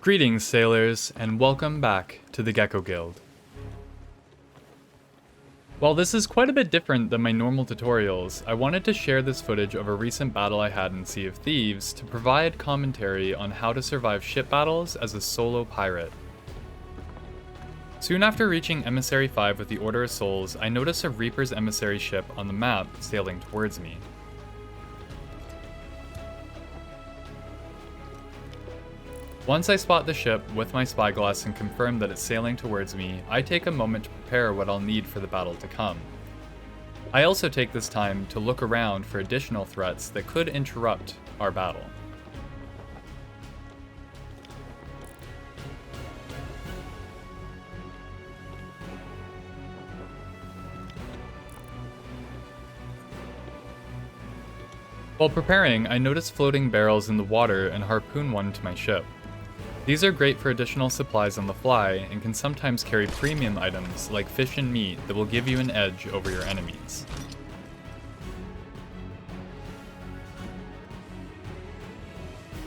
Greetings, sailors, and welcome back to the Gecko Guild. While this is quite a bit different than my normal tutorials, I wanted to share this footage of a recent battle I had in Sea of Thieves to provide commentary on how to survive ship battles as a solo pirate. Soon after reaching Emissary 5 with the Order of Souls, I notice a Reaper's Emissary ship on the map sailing towards me. Once I spot the ship with my spyglass and confirm that it's sailing towards me, I take a moment to prepare what I'll need for the battle to come. I also take this time to look around for additional threats that could interrupt our battle. While preparing, I notice floating barrels in the water and harpoon one to my ship. These are great for additional supplies on the fly and can sometimes carry premium items like fish and meat that will give you an edge over your enemies.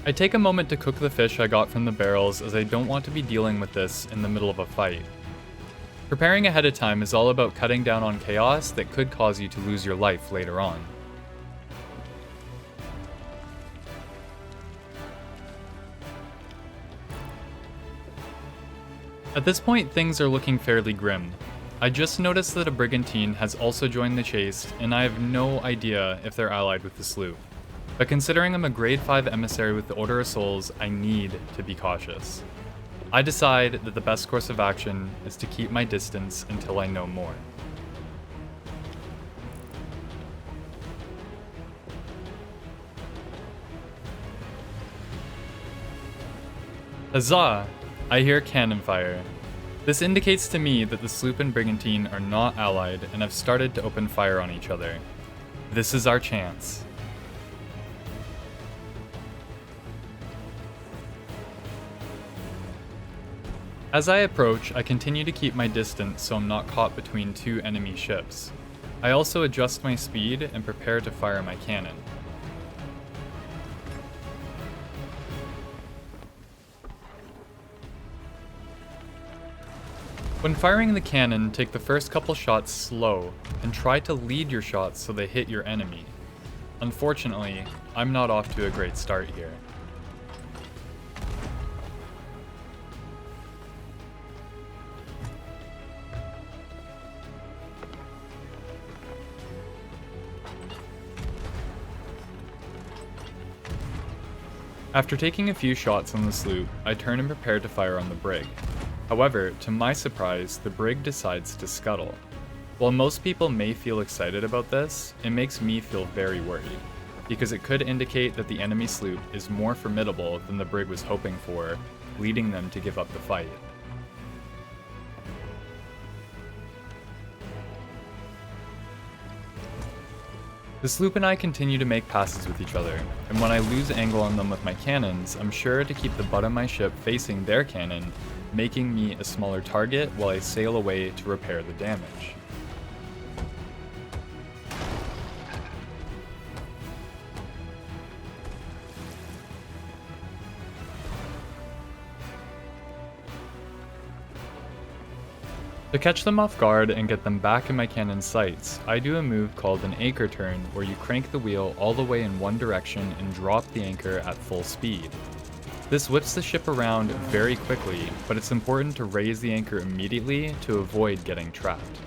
I take a moment to cook the fish I got from the barrels as I don't want to be dealing with this in the middle of a fight. Preparing ahead of time is all about cutting down on chaos that could cause you to lose your life later on. At this point, things are looking fairly grim. I just noticed that a brigantine has also joined the chase, and I have no idea if they're allied with the sloop. But considering I'm a grade 5 emissary with the Order of Souls, I need to be cautious. I decide that the best course of action is to keep my distance until I know more. Huzzah! I hear cannon fire. This indicates to me that the sloop and brigantine are not allied and have started to open fire on each other. This is our chance. As I approach, I continue to keep my distance so I'm not caught between two enemy ships. I also adjust my speed and prepare to fire my cannon. When firing the cannon, take the first couple shots slow, and try to lead your shots so they hit your enemy. Unfortunately, I'm not off to a great start here. After taking a few shots on the sloop, I turn and prepare to fire on the brig. However, to my surprise, the brig decides to scuttle. While most people may feel excited about this, it makes me feel very worried, because it could indicate that the enemy sloop is more formidable than the brig was hoping for, leading them to give up the fight. The sloop and I continue to make passes with each other, and when I lose angle on them with my cannons, I'm sure to keep the butt of my ship facing their cannon, making me a smaller target while I sail away to repair the damage. To catch them off guard and get them back in my cannon's sights, I do a move called an anchor turn where you crank the wheel all the way in one direction and drop the anchor at full speed. This whips the ship around very quickly, but it's important to raise the anchor immediately to avoid getting trapped.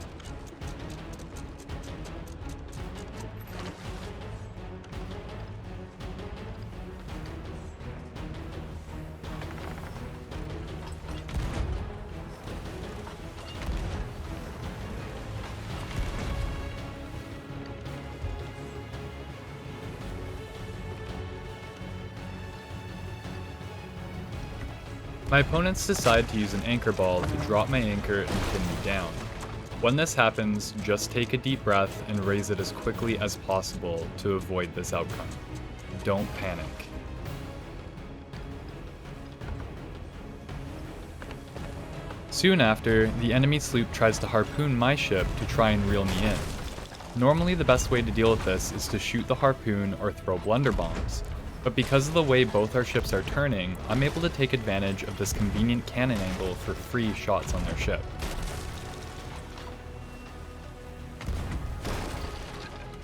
My opponents decide to use an anchor ball to drop my anchor and pin me down. When this happens, just take a deep breath and raise it as quickly as possible to avoid this outcome. Don't panic. Soon after, the enemy sloop tries to harpoon my ship to try and reel me in. Normally the best way to deal with this is to shoot the harpoon or throw blunderbombs, But because of the way both our ships are turning, I'm able to take advantage of this convenient cannon angle for free shots on their ship.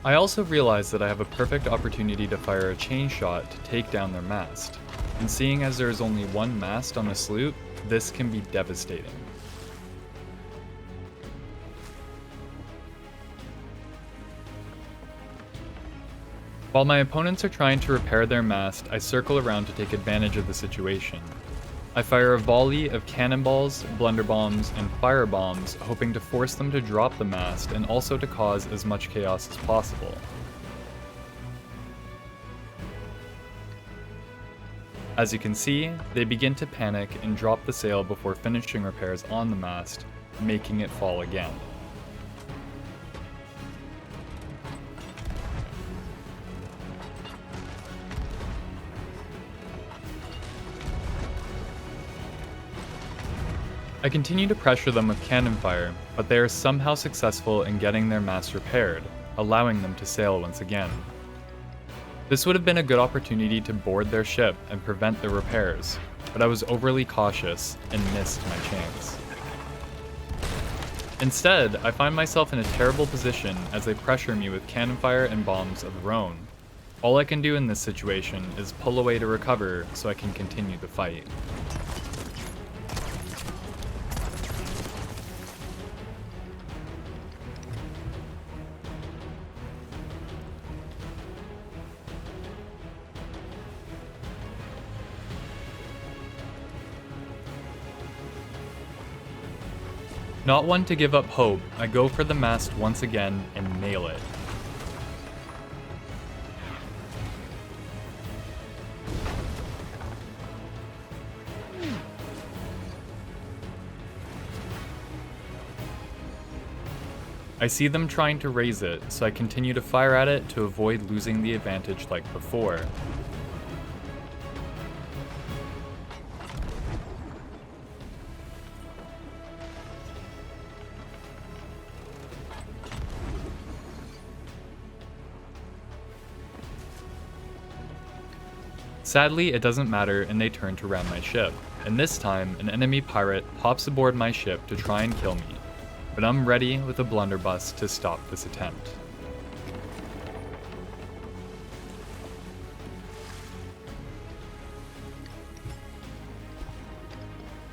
I also realize that I have a perfect opportunity to fire a chain shot to take down their mast, and seeing as there is only one mast on a sloop, this can be devastating. While my opponents are trying to repair their mast, I circle around to take advantage of the situation. I fire a volley of cannonballs, blunderbombs, and firebombs, hoping to force them to drop the mast and also to cause as much chaos as possible. As you can see, they begin to panic and drop the sail before finishing repairs on the mast, making it fall again. I continue to pressure them with cannon fire, but they are somehow successful in getting their mast repaired, allowing them to sail once again. This would have been a good opportunity to board their ship and prevent the repairs, but I was overly cautious and missed my chance. Instead, I find myself in a terrible position as they pressure me with cannon fire and bombs of their own. All I can do in this situation is pull away to recover so I can continue the fight. Not one to give up hope, I go for the mast once again and nail it. I see them trying to raise it, so I continue to fire at it to avoid losing the advantage like before. Sadly, it doesn't matter and they turn to ram my ship, and this time an enemy pirate pops aboard my ship to try and kill me, but I'm ready with a blunderbuss to stop this attempt.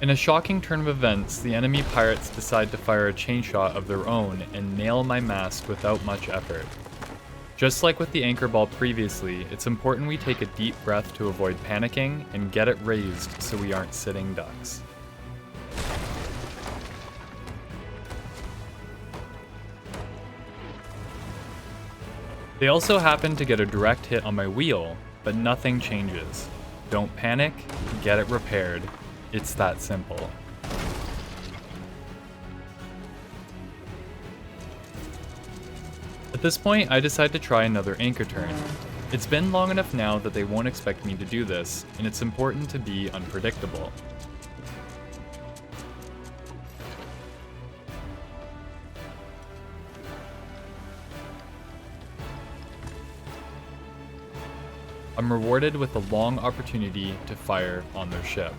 In a shocking turn of events, the enemy pirates decide to fire a chain shot of their own and nail my mast without much effort. Just like with the anchor ball previously, it's important we take a deep breath to avoid panicking and get it raised so we aren't sitting ducks. They also happen to get a direct hit on my wheel, but nothing changes. Don't panic, get it repaired. It's that simple. At this point, I decide to try another anchor turn. It's been long enough now that they won't expect me to do this, and it's important to be unpredictable. I'm rewarded with a long opportunity to fire on their ship.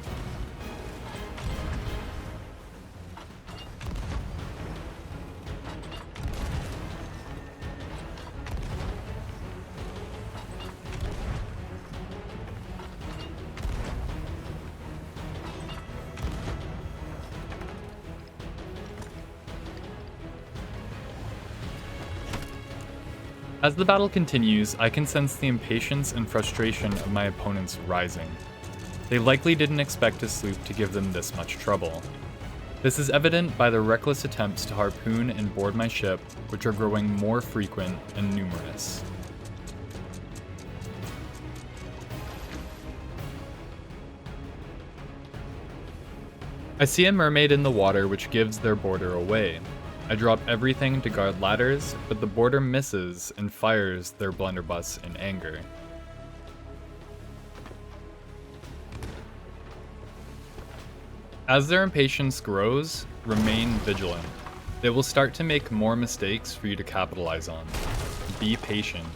As the battle continues, I can sense the impatience and frustration of my opponents rising. They likely didn't expect a sloop to give them this much trouble. This is evident by the reckless attempts to harpoon and board my ship, which are growing more frequent and numerous. I see a mermaid in the water which gives their boarder away. I drop everything to guard ladders, but the boarder misses and fires their blunderbuss in anger. As their impatience grows, remain vigilant. They will start to make more mistakes for you to capitalize on. Be patient.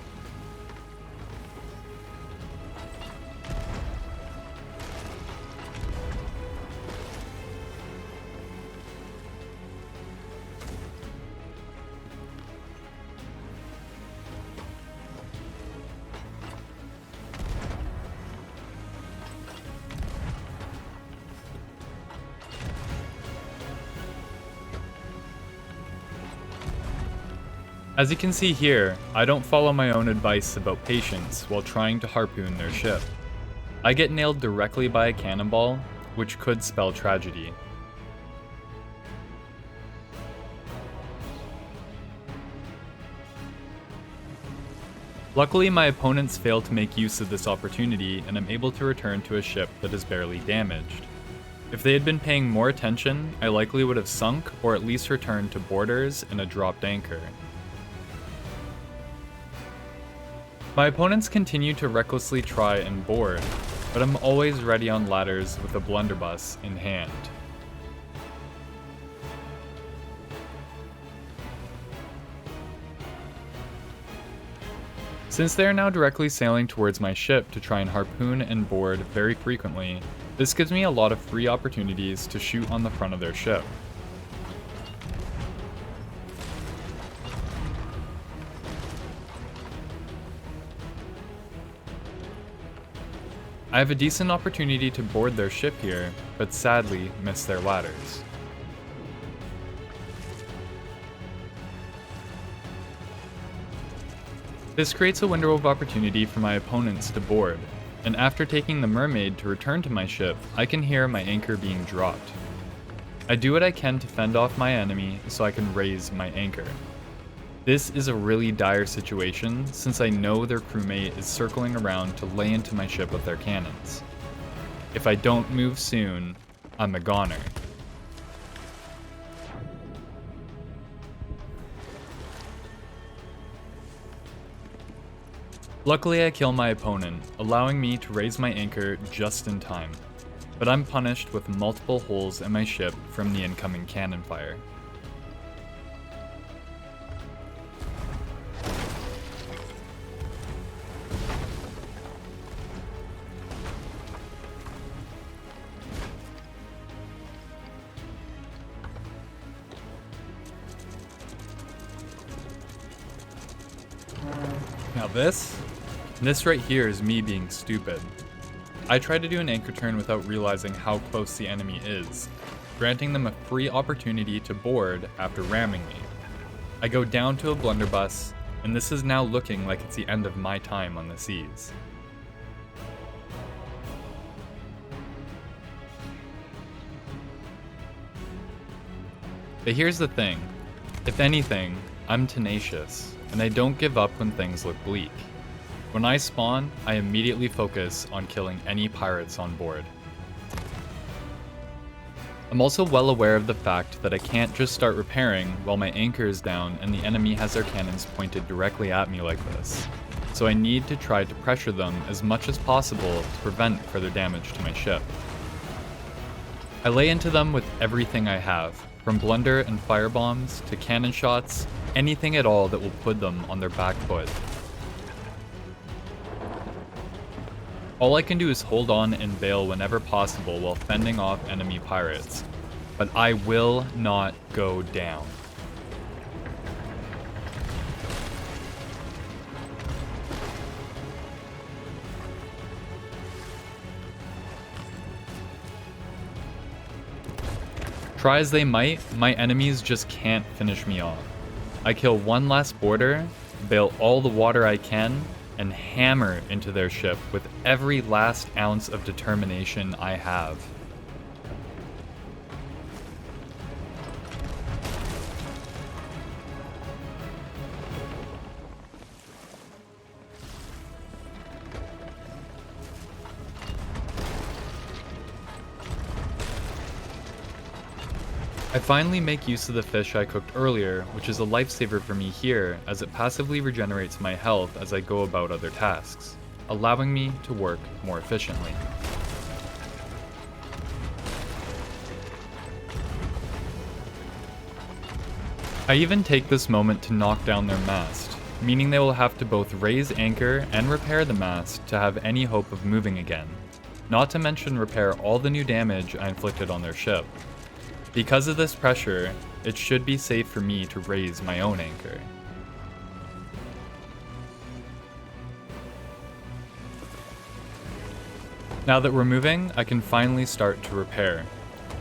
As you can see here, I don't follow my own advice about patience while trying to harpoon their ship. I get nailed directly by a cannonball, which could spell tragedy. Luckily, my opponents fail to make use of this opportunity, and I'm able to return to a ship that is barely damaged. If they had been paying more attention, I likely would have sunk or at least returned to boarders and a dropped anchor. My opponents continue to recklessly try and board, but I'm always ready on ladders with a blunderbuss in hand. Since they are now directly sailing towards my ship to try and harpoon and board very frequently, this gives me a lot of free opportunities to shoot on the front of their ship. I have a decent opportunity to board their ship here, but sadly miss their ladders. This creates a window of opportunity for my opponents to board, and after taking the mermaid to return to my ship, I can hear my anchor being dropped. I do what I can to fend off my enemy so I can raise my anchor. This is a really dire situation since I know their crewmate is circling around to lay into my ship with their cannons. If I don't move soon, I'm a goner. Luckily, I kill my opponent, allowing me to raise my anchor just in time, but I'm punished with multiple holes in my ship from the incoming cannon fire. Now this right here is me being stupid. I try to do an anchor turn without realizing how close the enemy is, granting them a free opportunity to board after ramming me. I go down to a blunderbuss, and this is now looking like it's the end of my time on the seas. But here's the thing, if anything, I'm tenacious, and I don't give up when things look bleak. When I spawn, I immediately focus on killing any pirates on board. I'm also well aware of the fact that I can't just start repairing while my anchor is down and the enemy has their cannons pointed directly at me like this, so I need to try to pressure them as much as possible to prevent further damage to my ship. I lay into them with everything I have, from blunder and firebombs to cannon shots, anything at all that will put them on their back foot. All I can do is hold on and bail whenever possible while fending off enemy pirates, but I will not go down. Try as they might, my enemies just can't finish me off. I kill one last boarder, bail all the water I can, and hammer into their ship with every last ounce of determination I have. I finally make use of the fish I cooked earlier, which is a lifesaver for me here as it passively regenerates my health as I go about other tasks, allowing me to work more efficiently. I even take this moment to knock down their mast, meaning they will have to both raise anchor and repair the mast to have any hope of moving again, not to mention repair all the new damage I inflicted on their ship. Because of this pressure, it should be safe for me to raise my own anchor. Now that we're moving, I can finally start to repair.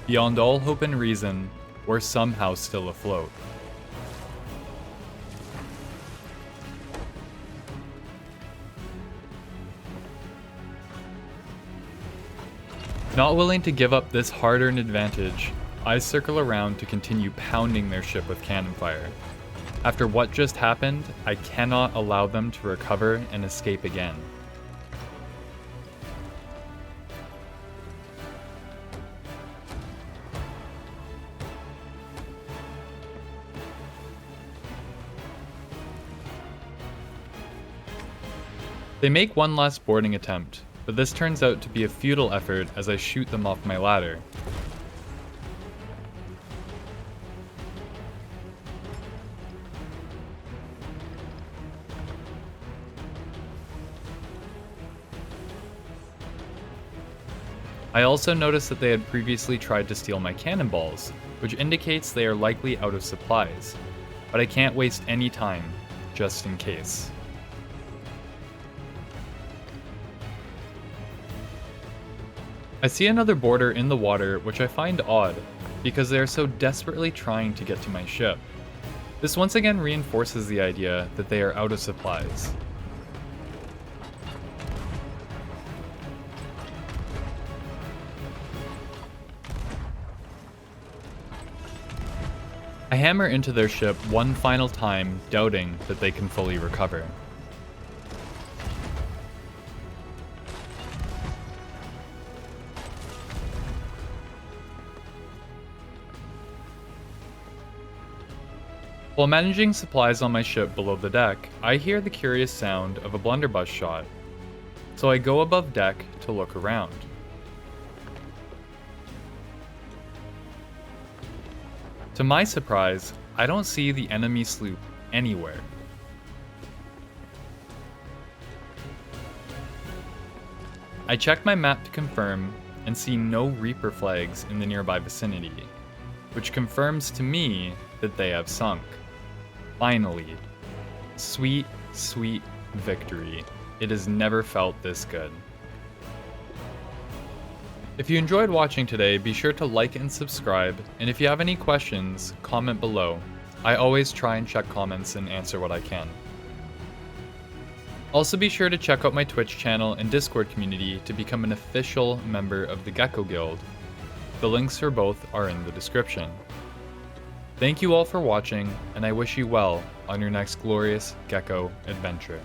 Beyond all hope and reason, we're somehow still afloat. Not willing to give up this hard-earned advantage, I circle around to continue pounding their ship with cannon fire. After what just happened, I cannot allow them to recover and escape again. They make one last boarding attempt, but this turns out to be a futile effort as I shoot them off my ladder. I also noticed that they had previously tried to steal my cannonballs, which indicates they are likely out of supplies, but I can't waste any time, just in case. I see another boarder in the water, which I find odd, because they are so desperately trying to get to my ship. This once again reinforces the idea that they are out of supplies. I hammer into their ship one final time, doubting that they can fully recover. While managing supplies on my ship below the deck, I hear the curious sound of a blunderbuss shot, so I go above deck to look around. To my surprise, I don't see the enemy sloop anywhere. I check my map to confirm and see no Reaper flags in the nearby vicinity, which confirms to me that they have sunk. Finally. Sweet, sweet victory. It has never felt this good. If you enjoyed watching today, be sure to like and subscribe, and if you have any questions, comment below. I always try and check comments and answer what I can. Also be sure to check out my Twitch channel and Discord community to become an official member of the Gecko Guild. The links for both are in the description. Thank you all for watching, and I wish you well on your next glorious Gecko adventure.